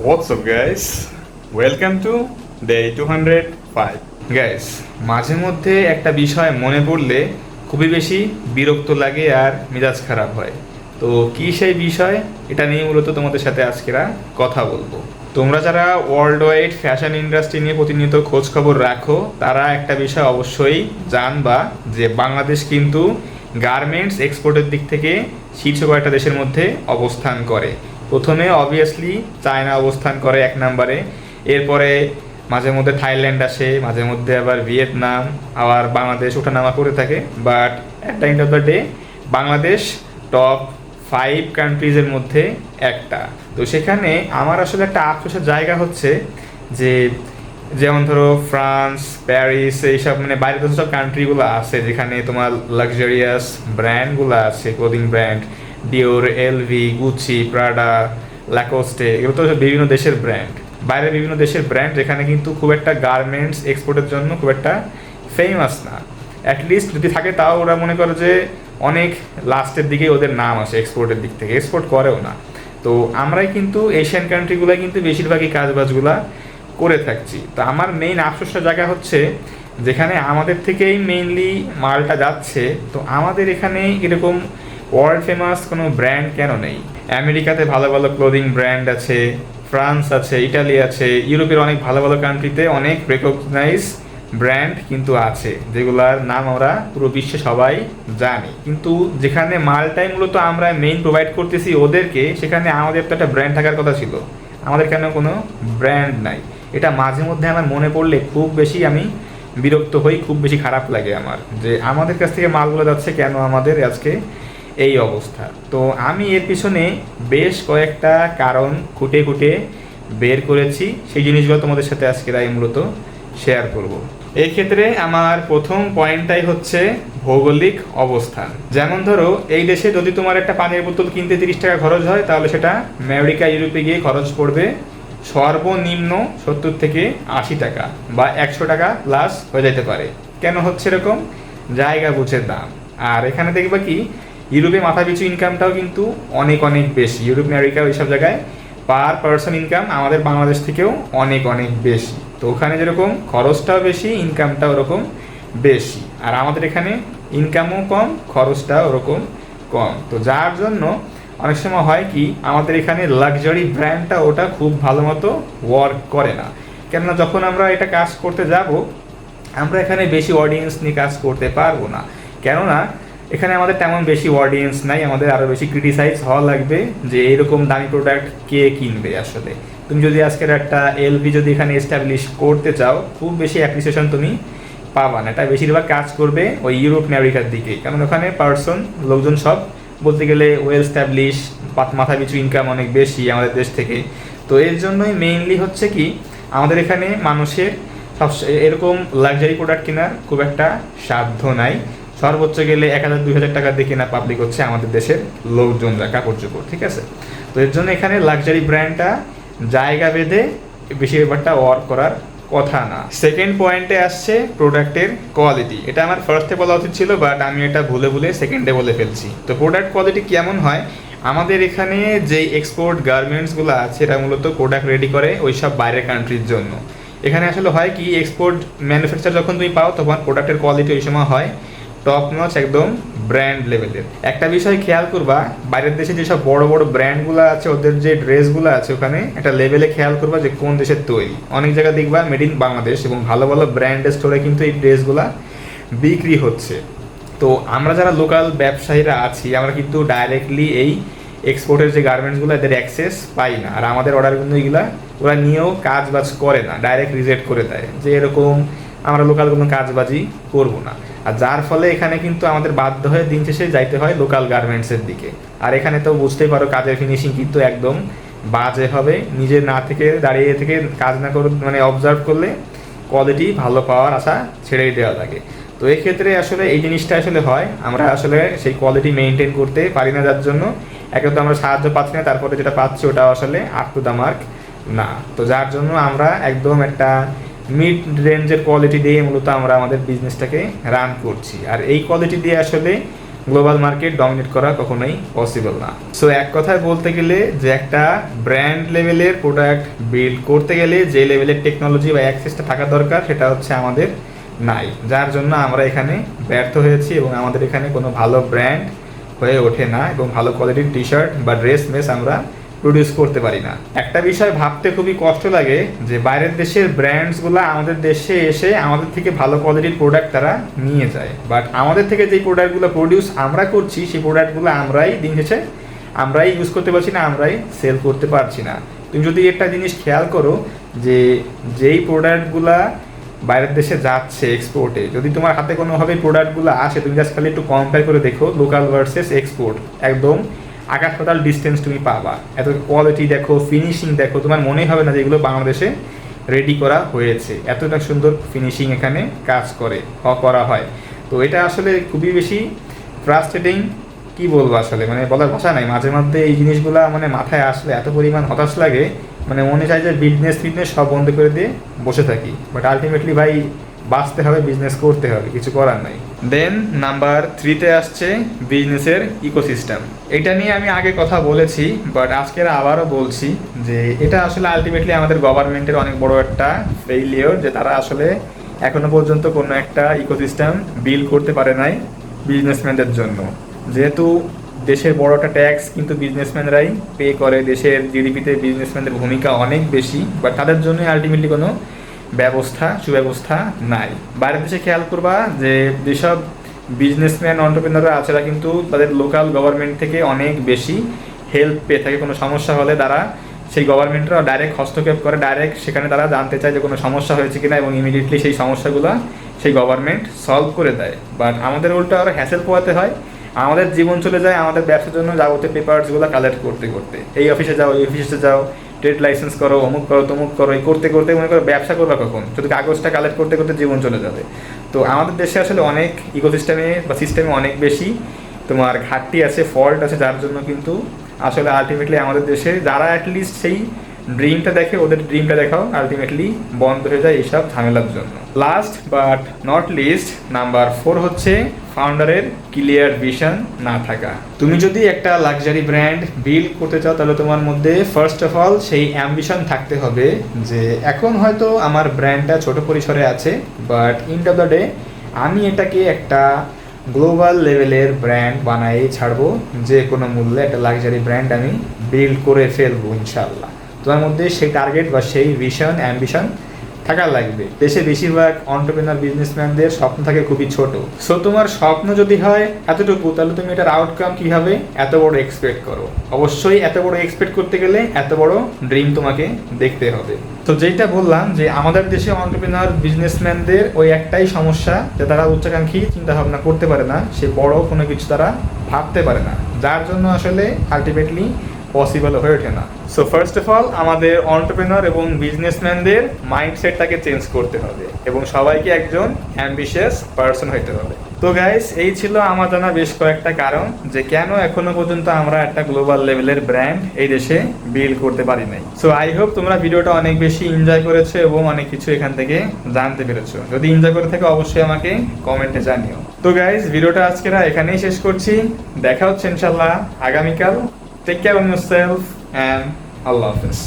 What's up guys? Welcome to day 205. Guys, মাঝে মধ্যে একটা বিষয় মনে পড়লে খুবই বেশি বিরক্ত লাগে আর মেজাজ খারাপ হয়। তো কি সেই বিষয়, এটা নিয়ে মূলত তোমাদের সাথে আজকেরা কথা বলবো। তোমরা যারা ওয়ার্ল্ড ওয়াইড ফ্যাশন ইন্ডাস্ট্রি নিয়ে প্রতিনিয়ত খোঁজ খবর রাখো, তারা একটা বিষয় অবশ্যই জানবা যে বাংলাদেশ কিন্তু গার্মেন্টস এক্সপোর্টের দিক থেকে শীর্ষ কয়েকটা দেশের মধ্যে অবস্থান করে। প্রথমে অবভিয়াসলি চায়না অবস্থান করে 1 নম্বরে, এরপরে মাঝে মধ্যে থাইল্যান্ড আসে, মাঝে মধ্যে আবার ভিয়েতনাম, আবার বাংলাদেশ ওঠানামা করে থাকে। But at the end of the day Bangladesh top 5 কান্ট্রিজের মধ্যে একটা। তো সেখানে আমার আসলে একটা আফসোসের জায়গা হচ্ছে যে যেমন ধরো ফ্রান্স, প্যারিস, এইসব মানে বাইরের দেশের সব কান্ট্রিগুলো আছে যেখানে তোমার লাক্সারিয়াস ব্র্যান্ডগুলো আছে, clothing brand, Dior, LV, Gucci, Prada, Lacoste, এগুলো তো বিভিন্ন দেশের ব্র্যান্ড, বাইরের বিভিন্ন দেশের ব্র্যান্ড, যেখানে কিন্তু খুব একটা গার্মেন্টস এক্সপোর্টের জন্য খুব একটা ফেমাস না। অ্যাটলিস্ট যদি থাকে তাও ওরা মনে করে যে অনেক লাস্টের দিকে ওদের নাম আসে এক্সপোর্টের দিক থেকে, এক্সপোর্ট করেও না। তো আমরাই কিন্তু এশিয়ান কান্ট্রিগুলো কিন্তু বেশিরভাগই কাজবাজগুলা করে থাকছি। তো আমার মেইন আফসোসের জায়গা হচ্ছে যেখানে আমাদের থেকেই মেইনলি মালটা যাচ্ছে, তো আমাদের এখানে এরকম ওয়ার্ল্ড ফেমাস কোনো ব্র্যান্ড কেন নেই? আমেরিকাতে ভালো ভালো ক্লোদিং ব্র্যান্ড আছে, ফ্রান্স আছে, ইটালি আছে, ইউরোপের অনেক ভালো ভালো কান্ট্রিতে অনেক রেকগনাইজ ব্র্যান্ড কিন্তু আছে, যেগুলার নাম আমরা পুরো বিশ্বে সবাই জানি। কিন্তু যেখানে মালটাই মূলত আমরা মেইন প্রোভাইড করতেছি ওদেরকে, সেখানে আমাদের তো একটা ব্র্যান্ড থাকার কথা ছিল, আমাদের কেন কোনো ব্র্যান্ড নাই? এটা মাঝে মধ্যে আমার মনে পড়লে খুব বেশি আমি বিরক্ত হই, খুব বেশি খারাপ লাগে আমার, যে আমাদের কাছ থেকে মালগুলো যাচ্ছে কেন আমাদের আজকে এই অবস্থা। তো আমি এর পিছনে বেশ কয়েকটা কারণ খুঁটে খুঁটে বের করেছি, সেই জিনিসগুলো তোমাদের সাথে আজকে আমি মূলত শেয়ার করব। এই ক্ষেত্রে আমার প্রথম পয়েন্টটাই হচ্ছে ভৌগোলিক অবস্থান। যেমন ধরো এই দেশে যদি তোমার একটা পানির বোতল কিনতে 30 টাকা খরচ হয়, তাহলে সেটা আমেরিকা, ইউরোপে গিয়ে খরচ পড়বে সর্বনিম্ন 70 থেকে 80 টাকা বা 100 টাকা প্লাস হয়ে যেতে পারে। কেন হচ্ছে এরকম? জায়গা বুঝে দাম। আর এখানে দেখবা কি, ইউরোপে মাথা পিছু ইনকামটাও কিন্তু অনেক অনেক বেশি। ইউরোপ, আমেরিকা ওইসব জায়গায় পার পার্সন ইনকাম আমাদের বাংলাদেশ থেকেও অনেক অনেক বেশি। তো ওখানে যেরকম খরচটাও বেশি, ইনকামটাও ওরকম বেশি। আর আমাদের এখানে ইনকামও কম, খরচটাও ওরকম কম। তো যার জন্য অনেক সময় হয় কি, আমাদের এখানে লাক্সারি ব্র্যান্ডটা ওটা খুব ভালো মতো ওয়ার্ক করে না। কেননা যখন আমরা এটা কাজ করতে যাব, আমরা এখানে বেশি অডিয়েন্স নিয়ে কাজ করতে পারবো না। কেননা এখানে আমাদের তেমন বেশি অডিয়েন্স নাই, আমাদের আরও বেশি ক্রিটিসাইজ হওয়া লাগবে যে এরকম দামি প্রোডাক্ট কে কিনবে। আসলে তুমি যদি আজকের একটা এলভি যদি এখানে এস্টাবলিশ করতে চাও, খুব বেশি অ্যাপ্রিসিয়েশন তুমি পাবা না। এটা বেশিরভাগ কাজ করবে ওই ইউরোপ, আমেরিকার দিকে, কারণ ওখানে পার্সন লোকজন সব বলতে গেলে ওয়েল স্ট্যাবলিশ, মাথা পিছু ইনকাম অনেক বেশি আমাদের দেশ থেকে। তো এর জন্যই মেইনলি হচ্ছে কি, আমাদের এখানে মানুষের সব এরকম লাক্সারি প্রোডাক্ট কেনার খুব একটা সাধ্য নাই। সর্বোচ্চ গেলে 1000-2000 টাকা দিয়ে কেনা পাবলিক হচ্ছে আমাদের দেশের লোকজনরা, কাপড় চোপড়, ঠিক আছে? তো এর জন্য এখানে লাক্সারি ব্র্যান্ডটা জায়গা বেঁধে বেশি ব্যাপারটা ওয়ার্ক করার কথা না। সেকেন্ড পয়েন্টে আসছে প্রোডাক্টের কোয়ালিটি। এটা আমার ফার্স্টে বলা উচিত ছিল, বাট আমি এটা ভুলে ভুলে সেকেন্ডে বলে ফেলছি। তো প্রোডাক্ট কোয়ালিটি কেমন হয়? আমাদের এখানে যে এক্সপোর্ট গার্মেন্টসগুলো আছে, এরা মূলত প্রোডাক্ট রেডি করে ওই সব বাইরের কান্ট্রির জন্য। এখানে আসলে হয় কি, এক্সপোর্ট ম্যানুফ্যাকচার যখন তুমি পাও, তখন প্রোডাক্টের কোয়ালিটি ওই সময় হয় টপ নচ, একদম ব্র্যান্ড লেভেলের। একটা বিষয় খেয়াল করবা, বাইরের দেশে যেসব বড় বড় ব্র্যান্ডগুলো আছে, ওদের যে ড্রেসগুলো আছে ওখানে একটা লেভেলে খেয়াল করবা যে কোন দেশের তৈরি। অনেক জায়গায় দেখবা মেড ইন বাংলাদেশ, এবং ভালো ভালো ব্র্যান্ডের স্টোরে কিন্তু এই ড্রেসগুলো বিক্রি হচ্ছে। তো আমরা যারা লোকাল ব্যবসায়ীরা আছি, আমরা কিন্তু ডাইরেক্টলি এই এক্সপোর্টের যে গার্মেন্টসগুলো, এদের অ্যাক্সেস পাই না। আর আমাদের অর্ডারগুলো এগুলা ওরা নিয়েও কাজ বাজ করে না, ডাইরেক্ট রিজেক্ট করে দেয় যে এরকম আমরা লোকাল কোনো কাজবাজি করবো না। আর যার ফলে এখানে কিন্তু আমাদের বাধ্য হয়ে দিন শেষে যাইতে হয় লোকাল গার্মেন্টসের দিকে। আর এখানে তো বুঝতেই পারো, কাজের ফিনিশিং কিন্তু একদম বাজে হবে। নিজে না থেকে দাঁড়িয়ে থেকে কাজ না করে মানে অবজার্ভ করলে কোয়ালিটি ভালো পাওয়ার আশা ছেড়েই দেওয়া লাগে। তো এই ক্ষেত্রে আসলে এই জিনিসটা আসলে হয়, আমরা আসলে সেই কোয়ালিটি মেনটেন করতে পারি না, যার জন্য একে তো আমরা সাহায্য পাচ্ছি না, তারপরে যেটা পাচ্ছি ওটা আসলে আপ টু দ্য মার্ক না। তো যার জন্য আমরা একদম একটা মিড রেঞ্জের কোয়ালিটি দিয়ে মূলত আমরা আমাদের বিজনেসটাকে রান করছি। আর এই কোয়ালিটি দিয়ে আসলে গ্লোবাল মার্কেট ডমিনেট করা কখনোই পসিবল না। সো এক কথায় বলতে গেলে যে একটা ব্র্যান্ড লেভেলের প্রোডাক্ট বিল্ড করতে গেলে যে লেভেলের টেকনোলজি বা অ্যাক্সেসটা থাকা দরকার সেটা হচ্ছে আমাদের নাই, যার জন্য আমরা এখানে ব্যর্থ হয়েছি এবং আমাদের এখানে কোনো ভালো ব্র্যান্ড হয়ে ওঠে না এবং ভালো কোয়ালিটির টি শার্ট বা ড্রেস মেস আমরা প্রডিউস করতে পারি না। একটা বিষয় ভাবতে খুবই কষ্ট লাগে যে বাইরের দেশের ব্র্যান্ডসগুলো আমাদের দেশে এসে আমাদের থেকে ভালো কোয়ালিটির প্রোডাক্ট তারা নিয়ে যায়, বাট আমাদের থেকে যেই প্রোডাক্টগুলো প্রডিউস আমরা করছি সেই প্রোডাক্টগুলো আমরাই দিন শেষে আমরাই ইউজ করতে পারছি না, আমরাই সেল করতে পারছি না। তুমি যদি একটা জিনিস খেয়াল করো যে যেই প্রোডাক্টগুলা বাইরের দেশে যাচ্ছে এক্সপোর্টে, যদি তোমার হাতে কোনোভাবে প্রোডাক্টগুলো আসে তুমি জাস্ট খালি একটু কম্পেয়ার করে দেখো লোকাল ভার্সেস এক্সপোর্ট, একদম আকাশ পাতাল ডিস্টেন্স তুমি পাবা। এত কোয়ালিটি দেখো, ফিনিশিং দেখো, তোমার মনেই হবে না যে এগুলো বাংলাদেশে রেডি করা হয়েছে, এতটা সুন্দর ফিনিশিং এখানে কাজ করা হয়। তো এটা আসলে খুবই বেশি ফ্রাস্ট্রেটিং, কি বলবো আসলে মানে বলার ভাষা নাই। মাঝে মধ্যে এই জিনিসগুলা মানে মাথায় আসলে এত পরিমাণ হতাশ লাগে, মানে মনে চায় যে বিজনেস সব বন্ধ করে দিয়ে বসে থাকি, বাট আলটিমেটলি ভাই বাঁচতে হবে, বিজনেস করতে হবে, কিছু করার নাই। দেন নাম্বার 3-তে আসছে বিজনেসের ইকোসিস্টেম। এটা নিয়ে আমি আগে কথা বলেছি, বাট আজকের আবারও বলছি যে এটা আসলে আলটিমেটলি আমাদের গভর্নমেন্টের অনেক বড় একটা ফেইলিওর, যে তারা আসলে এখনো পর্যন্ত কোনো একটা ইকোসিস্টেম বিল্ড করতে পারে নাই বিজনেসম্যানদের জন্য। যেহেতু দেশের বড় একটা ট্যাক্স কিন্তু বিজনেসম্যানরাই পে করে, দেশের জিডিপিতে বিজনেসম্যানদের ভূমিকা অনেক বেশি, বাট তাদের জন্যই আলটিমেটলি কোনো সুব্যবস্থা নাই। বাইরের দেশে খেয়াল করবা যে যেসব বিজনেসম্যান অন্টারপ্রেনাররা আছে তারা কিন্তু তাদের লোকাল গভর্নমেন্ট থেকে অনেক বেশি হেল্প পেয়ে থাকে। কোনো সমস্যা হলে তারা সেই গভর্নমেন্টরা ডাইরেক্ট হস্তক্ষেপ করে, ডাইরেক্ট সেখানে তারা জানতে চায় যে কোনো সমস্যা হয়েছে কিনা এবং ইমিডিয়েটলি সেই সমস্যাগুলো সেই গভর্নমেন্ট সলভ করে দেয়। বাট আমাদের উল্টো আরও হ্যাসেল পোয়াতে হয়, আমাদের জীবন চলে যায় আমাদের ব্যবসার জন্য যাবতীয় পেপারসগুলো কালেক্ট করতে করতে, এই অফিসে যাও এই অফিসে যাও, ট্রেড লাইসেন্স করো, অমুক করো তমুক করো, এই করতে করতে মনে করো ব্যবসা করবে কখন, শুধু কাগজটা কালেক্ট করতে করতে জীবন চলে যাবে। তো আমাদের দেশে আসলে অনেক ইকোসিস্টেমে বা সিস্টেমে অনেক বেশি তোমার ঘাটতি আছে, ফল্ট আছে, যার জন্য কিন্তু আসলে আলটিমেটলি আমাদের দেশে যারা অ্যাটলিস্ট সেই ড্রিমটা দেখে ওদের ড্রিমটা দেখাও আলটিমেটলি বন্ধ হয়ে যায় এইসব ঝামেলার জন্য। Last but not list number 4 হচ্ছে ফাউন্ডারের ক্লিয়ার ভিশন না থাকা। তুমি যদি একটা লাক্সারি ব্র্যান্ড বিল্ড করতে চাও তাহলে তোমার মধ্যে ফার্স্ট অফ অল সেই অ্যাম্বিশন থাকতে হবে যে এখন হয়তো আমার ব্র্যান্ডটা ছোট পরিসরে আছে, but end of the day আমি এটাকে একটা গ্লোবাল লেভেলের ব্র্যান্ড বানাই ছাড়বো, যে কোনো মূল্যে একটা লাক্সারি ব্র্যান্ড আমি বিল্ড করে ফেলবো ইনশাল্লাহ। তোমার মধ্যে সেই টার্গেট বা সেই ভিশন অ্যাম্বিশন থাকা লাগবে। দেশে বেশিরভাগ অন্টারপ্রেনার বিজনেসম্যানদের স্বপ্ন থাকে খুবই ছোট। সো তোমার স্বপ্ন যদি হয় এতটুকু, তাহলে তুমি এটার আউটকাম কীভাবে এত বড় এক্সপেক্ট করো। অবশ্যই এত বড় এক্সপেক্ট করতে গেলে এত বড় ড্রিম তোমাকে দেখতে হবে। তো যেটা বললাম যে আমাদের দেশে অন্টারপ্রেনার বিজনেসম্যানদের ওই একটাই সমস্যা যে তারা উচ্চাকাঙ্ক্ষী চিন্তা ভাবনা করতে পারে না, সে বড় কোনো কিছু তারা ভাবতে পারে না, যার জন্য আসলে আলটিমেটলি পসিবল হয়ে ওঠে না। সো ফার্স্ট অফ অল আমাদের অন্টারপ্রেনার এবং বিজনেসম্যানদের মাইন্ডসেটটাকে চেঞ্জ করতে হবে এবং সবাইকে একজন অ্যাম্বিশিয়াস পারসন হইতে হবে। তো গাইস, এই ছিল আমার জানা বেশ কয়েকটা কারণ যে কেন এখনো পর্যন্ত আমরা একটা গ্লোবাল লেভেলের ব্র্যান্ড এই দেশে বিল্ড করতে পারি নাই। সো আই হোপ তোমরা ভিডিওটা অনেক বেশি এনজয় করেছো এবং অনেক কিছু এখান থেকে জানতে পেরেছো। যদি এনজয় করে থাকো অবশ্যই আমাকে কমেন্টে জানিও। তো গাইস, ভিডিওটা আজকেরা এখানেই শেষ করছি, দেখা হচ্ছে ইনশাল্লাহ আগামীকাল। Take care of yourself and Allah Hafiz.